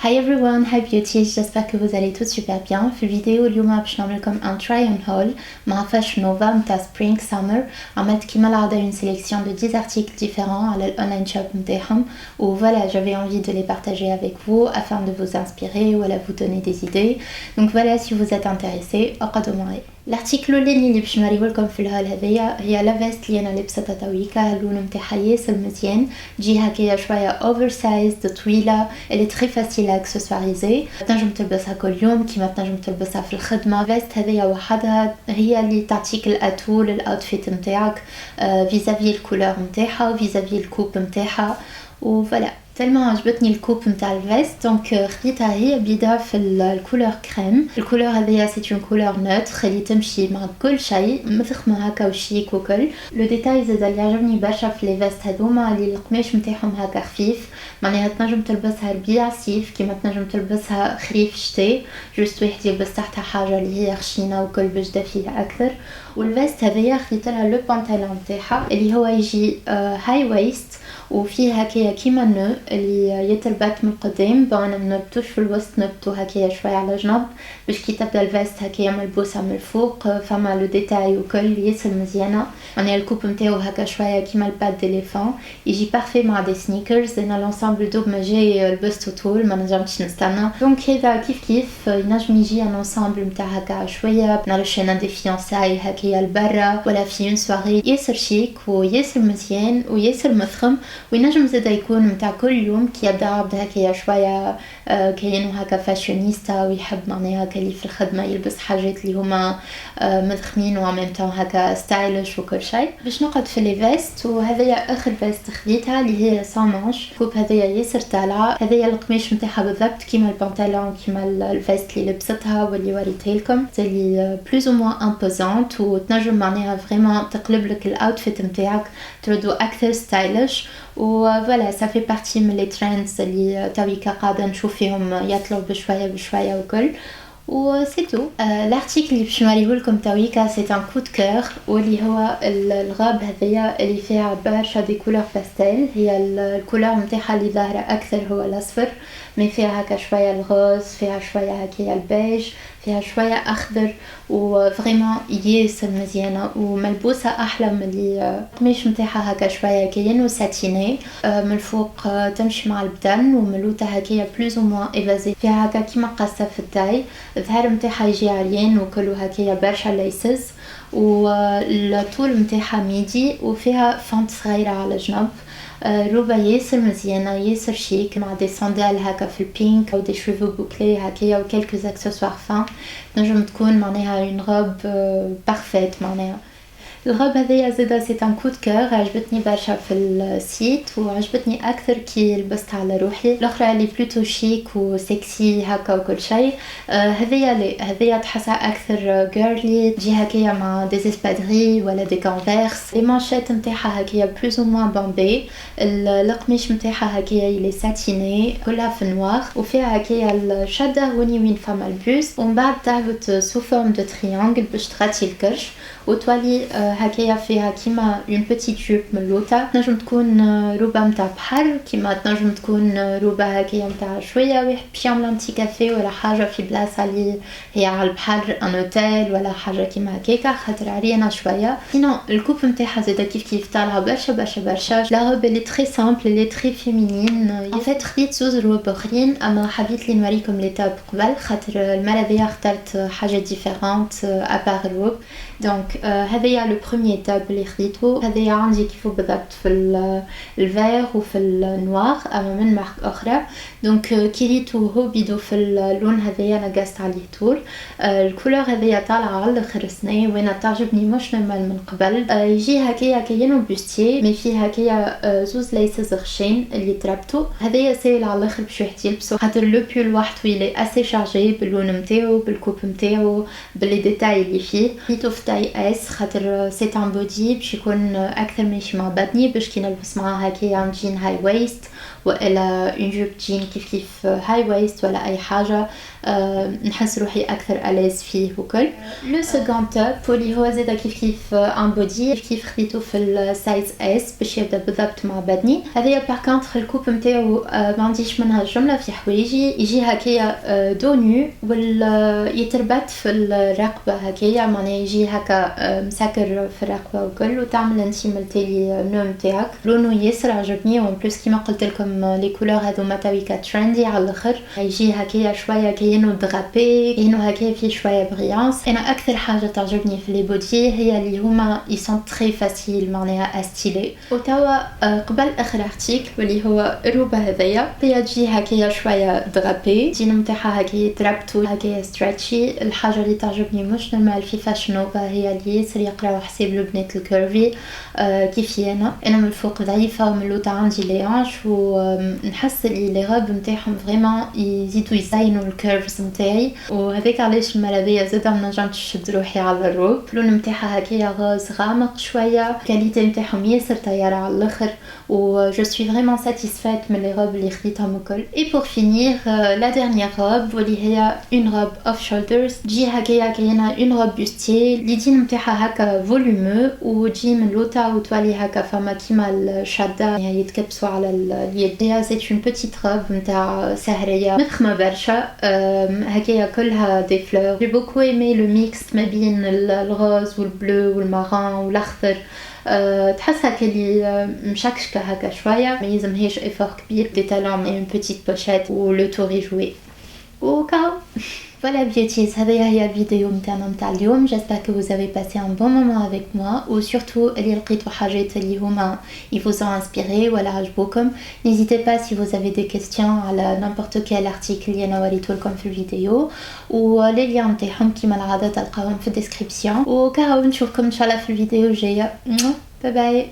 Hi everyone, hi beauties, j'espère que vous allez tous super bien. في الفيديو اليوم باش نعملكم un try on haul مع فاش نوفا متاع spring summer. عملت كيما العادة une sélection de 10 articles différents على الأونلاين شوب متاعهم. و voilà, j'avais envie de les partager avec vous afin de vous inspirer ou à vous donner des idées. Donc voilà, si vous êtes intéressés, اقعدوا معي. الارتيكل اللي باش نوريهولكم في الهول هذيا هي لا فيست اللي انا لابستها تويكا. اللون نتاعها ياسر مزيان، تجي هكايا شويه اوفر سايز طويله، اللي تري فاسيل اكسسواريزي، تنجم تلبسها كل يوم كيما تنجم تلبسها في الخدمه. فيست هذيا وحدها هي اللي تعطيك الاتو للاوتفيت نتاعك فيزافي الكولور نتاعها وفيزافي الكوب نتاعها. وفوالا تلما عجبتني الكوب نتاع الفيست دونك خديتها هي بيضاء في الكولور كريم. الكولور هذيا سي اون كولور نوتر اللي تمشي مع كل شيء، مفخمه هكا وشيك وكل. لو ديتاي زاد اللي عجبني برشا في لي فيست هذوما اللي القماش نتاعهم هكا خفيف، معناها تنجم تلبسها ربيع صيف كيما تنجم تلبسها خريف شتاء، جوست واحد يلبس تحتها حاجه اللي هي خشينه وكل باش دافيه اكثر. والفيست هذيا خديت لها لو بانطالون نتاعها اللي هو يجي هاي ويست وفيه هكايا كيما نو اللي يتربط من قدام، بانا منربطوش في الوسط، نربطو هكايا شويه على جنب باش كي تبدا الفيست هكايا ملبوسه من الفوق. فما لو ديتاي وكل ياسر مزيانه، يعني الكوب نتاعو هكا شويه كيما الباد ديليفون، يجي بارفي مع دي سنيكرز. انا لونسامبل دوب ما جاي لبسته طول، ما نجمتش نستنى، دونك هذا كيف ينجم يجي ان انسامبل نتاع هكا شويه نالشينا دي فيونساي هكايا لبرا ولا في اون سواري، ياسر شيك وياسر مزيان وياسر مفخم. وينجم زادا يكون متاع كل يوم كي يبدا عبد هكايا شويه كاينو هكا فاشيونيستا ويحب معناها هكا اللي في الخدمه يلبس حاجات اللي هما مدخمين وعمام تاع هكا ستايلش وكل شيء. باش نقعد في لي فيست، وهذايا اخر فيست خديتها اللي هي سان مانش. كوب هذايا ياسر طالعه، هذايا القماش نتاعها بالضبط كيما البنطلون كيما الفيست اللي لبستها واللي وريتها لكم، اللي بلوز او موان امبوزونت وتنجم معناها فريمون تقلب لك الاوتفيت نتاعك تردو اكثر ستايلش. وفوالا سا في بارتي من لي ترندز اللي تويكا قاعده نشوف فيهم يطلعوا بشويه وكل. وسي تو الارتيكل اللي باش نوريهولكم تويكا سي ان كو دو كور، واللي هو الغاب هذيا اللي فيها برشا دي كولور باستيل. هي الكولور نتاعها اللي ظاهره اكثر هو الاصفر، مي فيها هكا شويه الغوز، فيها شويه هكايا البيج، فيها شويه اخضر، وفريمون ياسر مزيانه وملبوسه احلى من اللي القماش نتاعها هكا شويه كاين ساتيني من الفوق، تمشي مع البدن وملوته هكايا بلوز او موان ايفازي، فيها هكا كيما قصه في التاي. الظهر نتاعها يجي عريان وكله هكايا برشا ليسز، والطول نتاعها ميدي وفيها فونت صغيره على جنب. روبا ياسر مزيانه ياسر شيك مع دي ساندال هكا في البينك او دي شوفو بوكلي هكايا وكلكو اكسسوار فان. نجم تكون معناها اون روب بارفيت. معناها الغاب هذيا زادا سي ان كود كور، عجبتني برشا في السيت وعجبتني اكثر كي لبستها على روحي. الاخرى اللي بلوتو شيك وسكسي هكا وكل شيء، هذيا تحسها اكثر جيرلي، تجي هكايا مع دي اسبادري ولا دي كونفيرس. لي مانشيت نتاعها هكايا بلوز او موان بامبي، القميش نتاعها هكايا يلي ساتيني كلها في نوار، وفيها هكايا الشده هوني وين فما البوس، ومن بعد تهبط سو فورم دو تريانجل باش تغطي الكرش، وتولي هكايا فيها كيما اون بيتيت جوب ملوطه. تنجم تكون روبه نتاع بحر، كيما تنجم تكون روبه هكايا نتاع شويه واحد باش يعمل انتي كافي ولا حاجه في بلاصه اللي هي على البحر، ان اوتيل ولا حاجه كيما هكاكا، خاطر عريانه شويه. سينو الكوب نتاعها زاده كيف طالعه برشا. لا روب اللي تري سامبل اللي تري فيمينين. ان فيت خديت زوز روب اخرين، اما حبيت لي نوريكم لي تاب قبل خاطر المره هذيا اخترت حاجه ديفيرونت ابار الروب. دونك هذايا لو بروميير تاب اللي خديته، هذايا عندي كيفو بالضبط في الفير وفي النوار اما من مارك اخرى. دونك كيريتو هو بيدو في اللون هذايا انا قاست عليه طول. الكولور هذايا طالعه على الاخر سني وانا تعجبني مش نورمال من قبل. يجي هكايا كاينو بوستي مي فيه هكايا زوز ليسز غشين اللي تربطو. هذايا سايل على الاخر باش واحد يلبسو خاطر لو بول وحده يلي اسي شارجي باللون نتاعو بالكوب نتاعو باللي ديتاي اللي فيه. خديتو في تاي اس خاطر سي ان بودي باش يكون اكثر ماشي مع بدني، باش كي نلبس معاه هكايا جين هاي ويست والا اون جوب جين كيف هاي ويست ولا اي حاجه نحس روحي اكثر اليز فيه وكل. لو سكوند توب واللي هو زاده كيف ان بودي كيف خديته في السايز اس باش يبدا بالضبط مع بدني. هذايا باغ كونطخ الكوب نتاعو ما عنديش منها جمله في حوايجي، يجي هكايا دونو يتربط في الرقبه هكايا، معناها يجي هكا مسكر في الرقبه وكل، وتعمل انت ملتلي النوم نتاعك. لونه ياسر عجبني، وان بلوس كيما قلت لكم لي كولور هذوما تاويكا ترندي على الاخر، يجي هكايا شويه كاينو درابي، كاينو هكايا فيه شويه بريانس. انا اكثر حاجه تعجبني في لي بودي هي اللي هما يسون تري فاسيل معناها استيلي. وتوا قبل اخر ارتيكل واللي هو الروبه هذيا تجي هكايا شويه درابي، الدين نتاعها هكايا ترابطو هكايا ستريتشي. الحاجه اللي تعجبني مش نورمال في فاشن نوفا هي اللي ياسر يقراو حساب البنات الكيرفي كيفي انا من الفوق ضعيفه ومن اللوطه عندي لي هانش، ونحس اللي لي غوب نتاعهم فريمون يزيدوا يزينوا الكيرفز نتاعي، وهذاك علاش الملابيه زاده ما نجمتش نشد روحي على الروب. اللون نتاعها هكايا غوز غامق شويه، الكاليتي نتاعهم ياسر طياره على الاخر، و جو سوي فريمون ساتيسفايت من لي غوب اللي خديتهم الكل. اي بور فينير لا ديرنيير غوب واللي هي اون غوب اوف شولدرز، تجي هكايا كاينه اون غوب بوستي اللي دين نتاعها هكا فوليومو، وتجي من لوطا وتولي هكا فما كيما الشاده يتكبسوا على اليد. هي سيت اون بوتيت غوب نتاع سهريه مخمه برشا هكايا كلها دي فلور. جي بوكو ايمي لو ميكس ما بين الغوز والبلو والمارون والاخضر، تحس هكا اللي مشكشكه هكا شويه، ما يلزمهاش ايفور كبير، دي تالون اي اون بوتيت بوشيت ولو تور يجوي وكاو. Voilà beauties, هذه هي الفيديو متاعنا متاع اليوم. J'espère que vous avez passé un bon moment avec moi, ou surtout اللي لقيتوا حاجات اللي هما ils vous ont inspiré ولا عجبوكم. N'hésitez pas si vous avez des questions على n'importe quel article اللي انا وريته لكم في الفيديو، ولي ليان نتاعهم كيما العاده تلقاوهم في الديسكريبسيون. وكاو نشوفكم ان شاء الله في الفيديو الجايه. باي باي.